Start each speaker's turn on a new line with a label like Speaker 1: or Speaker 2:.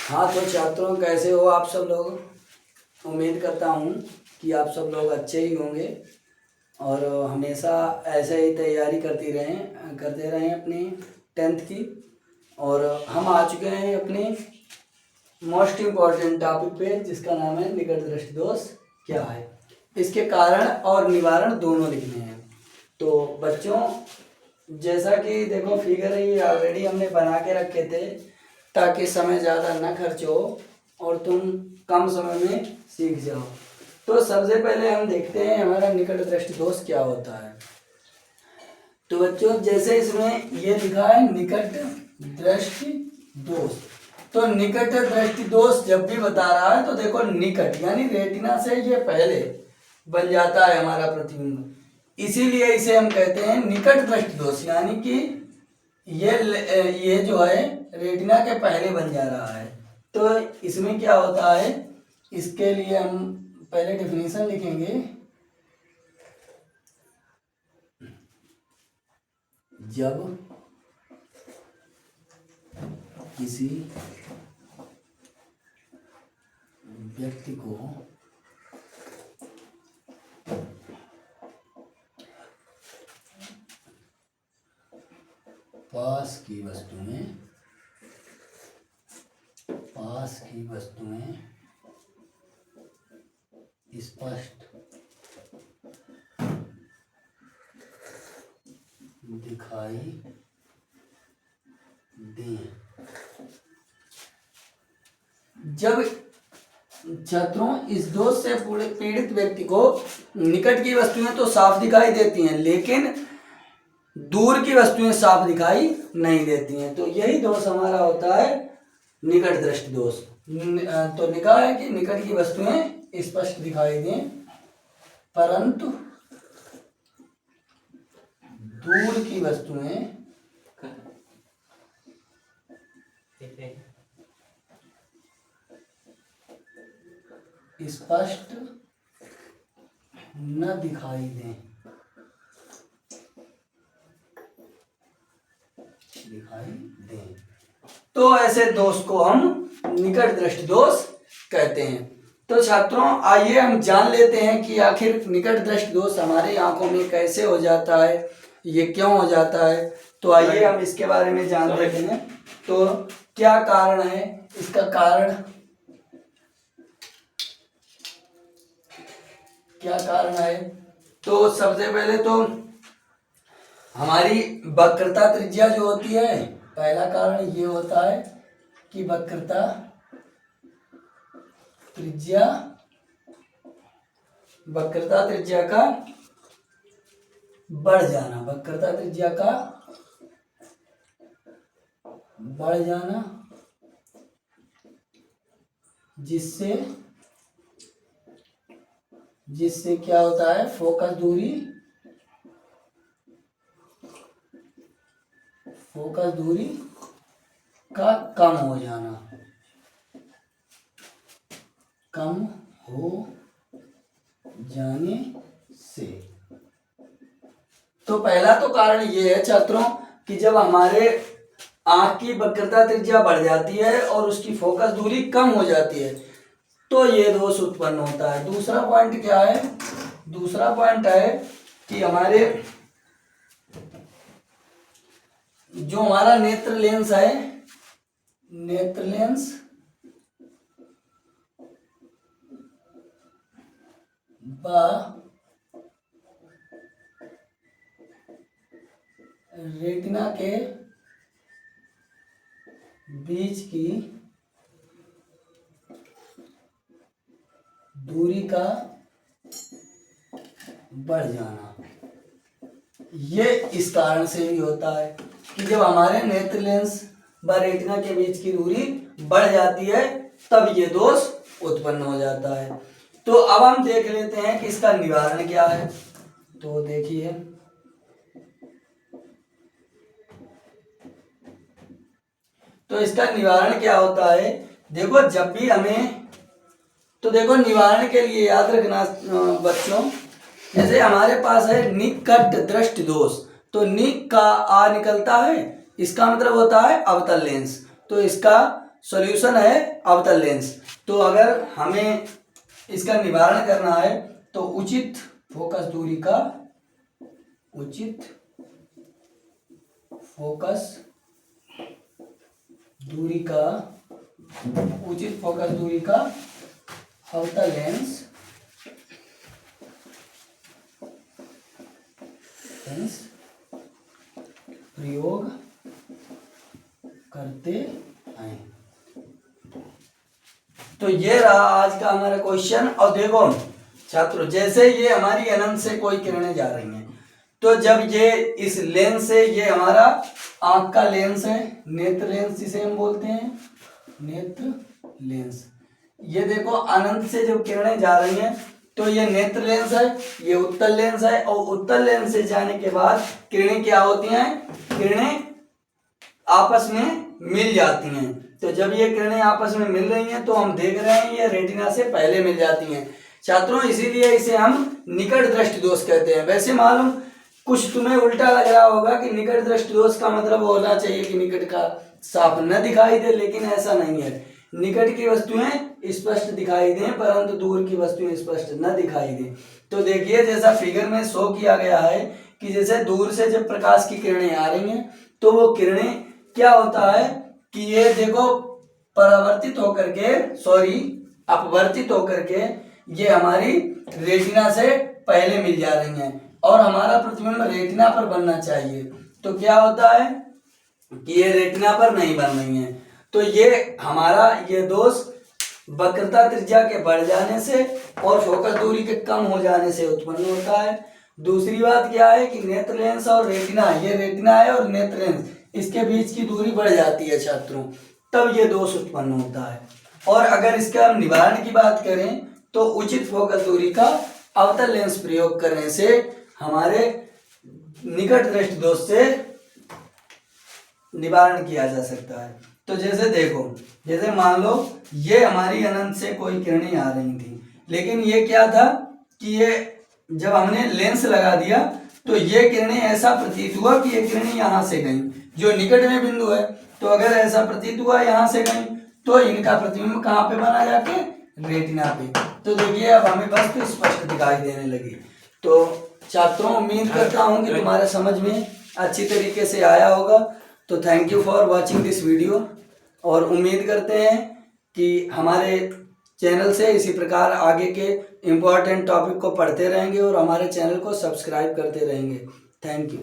Speaker 1: हाँ तो छात्रों, कैसे हो आप सब लोग। उम्मीद करता हूँ कि आप सब लोग अच्छे ही होंगे और हमेशा ऐसे ही तैयारी करते रहें अपनी 10th की। और हम आ चुके हैं अपने मोस्ट इम्पॉर्टेंट टॉपिक पे, जिसका नाम है निकट दृष्टि दोष क्या है। इसके कारण और निवारण दोनों लिखने हैं। तो बच्चों, जैसा कि देखो फिगर ये ऑलरेडी हमने बना के रखे थे ताकि समय ज़्यादा ना खर्च हो और तुम कम समय में सीख जाओ। तो सबसे पहले हम देखते हैं हमारा निकट दृष्टि दोष क्या होता है। तो बच्चों, जैसे इसमें ये लिखा है निकट दृष्टि दोष, तो निकट दृष्टि दोष जब भी बता रहा है तो देखो निकट यानी रेटिना से ये पहले बन जाता है हमारा प्रतिबिंब, इसीलिए इसे हम कहते हैं निकट दृष्टि दोष। यानी कि ये जो है रेटिना के पहले बन जा रहा है। तो इसमें क्या होता है, इसके लिए हम पहले डेफिनेशन लिखेंगे। जब किसी व्यक्ति को पास की वस्तुएं स्पष्ट दिखाई दें। जब छात्रों इस दोष से पीड़ित व्यक्ति को निकट की वस्तुएं तो साफ दिखाई देती हैं, लेकिन दूर की वस्तुएं साफ दिखाई नहीं देती हैं, तो यही दोष हमारा होता है निकट दृष्टि दोष। तो लिखा है कि निकट की वस्तुएं स्पष्ट दिखाई दें, परंतु दूर की वस्तुएं स्पष्ट न दिखाई दें। तो ऐसे दोष को हम निकट दृष्टि दोष कहते हैं। तो छात्रों, आइए हम जान लेते हैं कि आखिर निकट दृष्टि दोष हमारी आंखों में कैसे हो जाता है, ये क्यों हो जाता है। तो आइए हम इसके बारे में जान लेते हैं। तो क्या कारण है इसका, क्या कारण है। तो सबसे पहले तो हमारी वक्रता त्रिज्या जो होती है, पहला कारण ये होता है कि वक्रता त्रिज्या का बढ़ जाना, जिससे क्या होता है, फोकस दूरी का कम हो जाने से। तो पहला तो कारण ये है छात्रों कि जब हमारे आंख की वक्रता त्रिज्या बढ़ जाती है और उसकी फोकस दूरी कम हो जाती है तो ये दोष उत्पन्न होता है। दूसरा पॉइंट क्या है, दूसरा पॉइंट है कि हमारे जो हमारा नेत्र लेंस है, नेत्र लेंस रेटिना के बीच की दूरी का बढ़ जाना, ये इस कारण से भी होता है कि जब हमारे नेत्र लेंस व रेटिना के बीच की दूरी बढ़ जाती है तब ये दोष उत्पन्न हो जाता है। तो अब हम देख लेते हैं कि इसका निवारण क्या है। तो देखिए, तो इसका निवारण क्या होता है। देखो जब भी हमें, तो देखो निवारण के लिए याद रखना बच्चों, जैसे हमारे पास है निकट दृष्टि दोष, तो निक का आ निकलता है, इसका मतलब होता है अवतल लेंस। तो इसका सॉल्यूशन है अवतल लेंस। तो अगर हमें इसका निवारण करना है तो उचित फोकस दूरी का अवतल लेंस प्रयोग करते हैं। तो ये रहा आज का हमारा क्वेश्चन। और देखो छात्रों, जैसे ये हमारी अनंत से कोई किरणें जा रही हैं, तो जब ये इस लेंस से, ये हमारा आंख का लेंस है, नेत्र लेंस जिसे हम बोलते हैं, नेत्र लेंस। ये देखो अनंत से जब किरणें जा रही हैं तो ये नेत्र लेंस है, ये उत्तल लेंस है। और उत्तल लेंस से जाने के बाद किरणें क्या होती हैं, किरणें आपस में मिल जाती हैं। तो जब ये किरणें आपस में मिल रही हैं तो हम देख रहे हैं ये रेटिना से पहले मिल जाती हैं छात्रों, इसीलिए इसे हम निकट दृष्टि दोष कहते हैं। वैसे मालूम कुछ तुम्हें उल्टा लग रहा होगा कि निकट दृष्टि दोष का मतलब होना चाहिए कि निकट का साफ न दिखाई दे, लेकिन ऐसा नहीं है। निकट की वस्तुएं स्पष्ट दिखाई दें परंतु दूर की वस्तुएं स्पष्ट न दिखाई दें। तो देखिए जैसा फिगर में शो किया गया है कि जैसे दूर से जब प्रकाश की किरणें आ रही हैं तो वो किरणें क्या होता है कि ये देखो अपवर्तित होकर के ये हमारी रेटिना से पहले मिल जा रही हैं और हमारा प्रतिबिंब रेटिना पर बनना चाहिए। तो क्या होता है कि ये रेटिना पर नहीं बन रही हैं। तो ये हमारा ये दोष वक्रता त्रिज्या के बढ़ जाने से और फोकस दूरी के कम हो जाने से उत्पन्न होता है। दूसरी बात क्या है कि नेत्र लेंस और रेटिना, ये रेटिना है और नेत्र लेंस, इसके बीच की दूरी बढ़ जाती है छात्रों, तब ये दोष उत्पन्न होता है। और अगर इसका हम निवारण की बात करें तो उचित फोकस दूरी का अवतल लेंस प्रयोग करने से हमारे निकट दृष्टि दोष से निवारण किया जा सकता है। तो जैसे देखो, जैसे मान लो ये हमारी अनंत से कोई किरणें आ रही थी, लेकिन ये क्या था कि ये जब हमने लेंस लगा दिया तो ये किरणें ऐसा प्रतीत हुआ कि ये किरणें यहाँ से गई, जो निकट में बिंदु है। तो अगर ऐसा प्रतीत हुआ यहाँ से गई तो इनका प्रतिबिंब कहाँ पे बना जाके, रेटिना पे। तो देखिए अब हमें वस्तु स्पष्ट दिखाई देने लगी। तो छात्रों उम्मीद करता हूँ कि तुम्हारे समझ में अच्छी तरीके से आया होगा। तो thank you for watching this video, और उम्मीद करते हैं कि हमारे चैनल से इसी प्रकार आगे के इम्पोर्टेंट टॉपिक को पढ़ते रहेंगे और हमारे चैनल को सब्सक्राइब करते रहेंगे। Thank you.